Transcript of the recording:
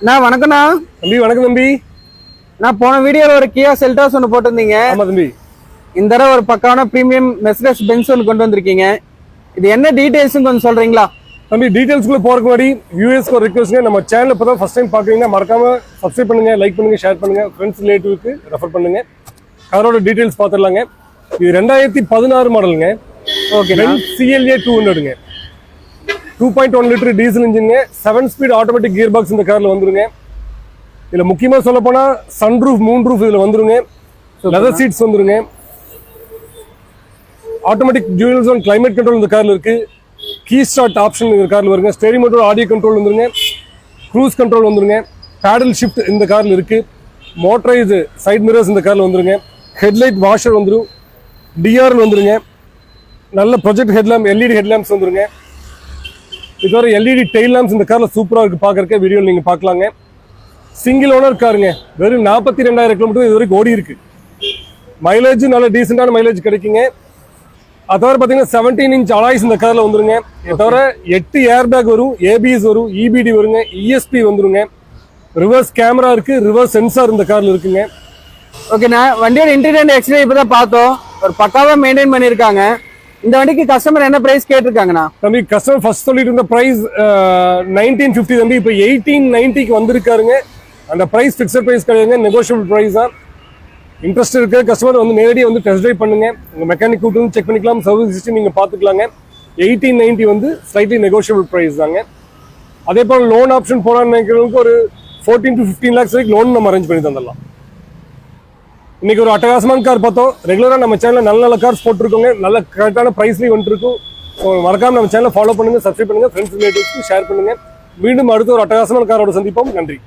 நான் வணக்கம்ண்ணா. தம்பி வணக்கம் தம்பி. நான் போன வீடியோல ஒரு கியா செல்டாஸ் ஒன்று போட்டிருந்தீங்க. ஆமா தம்பி. இந்த தடவை ஒரு பக்கான பிரீமியம் மெர்சிடிஸ் பென்ஸ் ஒன்று கொண்டு வந்திருக்கீங்க. இது என்ன டீடைல்ஸ் கொஞ்சம் சொல்றீங்களா? தம்பி டீடைல்ஸ்க்குள்ள போறதுக்கு முன்னாடி வியூவர்ஸ்க்கு ஒரு ரிக்வெஸ்ட்ங்க, நம்ம சேனல் இப்பதான் ஃபர்ஸ்ட் டைம் பாக்குறீங்கன்னா மறக்காம சப்ஸ்கிரைப் பண்ணுங்க, லைக் பண்ணுங்க, ஷேர் பண்ணுங்க, ஃப்ரெண்ட்ஸ் ரிலேட்டிவ்க்கு ரெஃபர் பண்ணுங்க. காரோட டீடைல்ஸ் பார்த்துடலாங்க. இது 2016 மாடலுங்க. ஓகே. CLA 200ங்க. 2.1 லிட்டர் டீசல் இன்ஜின்ங்க. 7 ஸ்பீட் ஆட்டோமேட்டிக் கியர் பாக்ஸ் இந்த கார்ல வந்துருங்க. இதுல முக்கியமா சொல்ல போனா சன்ரூஃப், மூன் ரூஃப் இதுல வந்துருங்க. லெதர் சீட்ஸ் வந்துருங்க. Automatic dual zone climate control இந்த கார்ல இருக்கு. கீ ஸ்டார்ட் ஆப்ஷன் இந்த கார்ல வருங்க. ஸ்டீரிங் மோட்டர் ஆடியோ கண்ட்ரோல் வந்துருங்க. க்ரூஸ் கண்ட்ரோல் வந்துருங்க. பேடல் ஷிஃப்ட் இந்த கார்ல இருக்கு. மோட்டரைஸ் சைட் மிரர்ஸ் இந்த கார்ல வந்துருங்க. ஹெட்லைட் வாஷர் வந்துரும். டிஆர்எல் வந்துருங்க. நல்ல ப்ரொஜெக்ட் ஹெட்லாம்ப், எல்இடி ஹெட்லாம்ப்ஸ் வந்துருங்க. இதுவரை எல்இடி டெயில் லாம்ப்ஸ் இந்த கார்ல சூப்பரா இருக்கு பாக்குறதுக்கு. வீடியோல நீங்க பாக்கலாங்க. சிங்கிள் ஓனர் காருங்க. வெறும் 42,000 கிலோமீட்டர் இது வரைக்கும் ஓடி இருக்கு. மைலேஜ் நல்ல டீசென்டான மைலேஜ் கிடைக்குங்க. அது தவிர பாத்தீங்கன்னா 17 இன்ச் அலாய்ஸ் இந்த கார்ல வந்துருங்க. இது தவிர 8 ஏர் பேக் வரும், ஏபிஎஸ் வரும், இபிடி வருங்க, இஎஸ்பி வந்துருங்க. ரிவர்ஸ் கேமரா இருக்கு, ரிவர்ஸ் சென்சார் இந்த கார்ல இருக்குங்க. ஓகேண்ணா, வண்டியோட இன்டீரியர் எக்ஸ்டீரியர் இப்பதான் பார்த்தோம். ஒரு பக்காவா மெயின்டைன் பண்ணிருக்காங்க. இந்த வண்டிக்கு கஸ்டமர் என்ன பிரைஸ் கேட்டிருக்காங்கண்ணா? தம்பி கஸ்டமர் ஃபர்ஸ்ட் சொல்லிட்டு இருந்த பிரைஸ் 1950 தம்பி, இப்போ 1890க்கு வந்திருக்காருங்க. அந்த பிரைஸ் பிக்சட் பிரைஸ் கிடையாதுங்க, நெகோஷியபிள் பிரைஸ் தான். இன்ட்ரெஸ்ட் இருக்க கஸ்டமர் வந்து நேரடியாக வந்து டெஸ்ட் ட்ரைவ் பண்ணுங்க. உங்க மெக்கானிக் கூட்டு வந்து செக் பண்ணிக்கலாம், சர்வீஸ் ஹிஸ்டரி நீங்க பாத்துக்கலாங்க. 1890 வந்து ஸ்லைட்லி நெகோஷியபிள் பிரைஸ் தாங்க. அதே போல லோன் ஆப்ஷன் போலான்னு நினைக்கிறவங்களுக்கு ஒரு 14 to 15 lakhs வரைக்கும் லோன் நம்ம அரேஞ்ச் பண்ணி தந்துடலாம். இன்னைக்கு ஒரு அட்டகாசமான கார் பார்த்தோம். ரெகுலரா நம்ம சேனல்ல நல்ல நல்ல கார்ஸ் போட்டுருக்கோங்க. நல்ல கரெக்டான பிரைஸ்லயும் வந்துருக்கும். மறக்காம நம்ம சேனலை ஃபாலோ பண்ணுங்க, சப்ஸ்கிரைப் பண்ணுங்க, ஃப்ரெண்ட்ஸ் ரிலேட்டிவ்ஸ்க்கு ஷேர் பண்ணுங்க. மீண்டும் அடுத்த ஒரு அட்டகாசமான காரோட சந்திப்போம். நன்றி.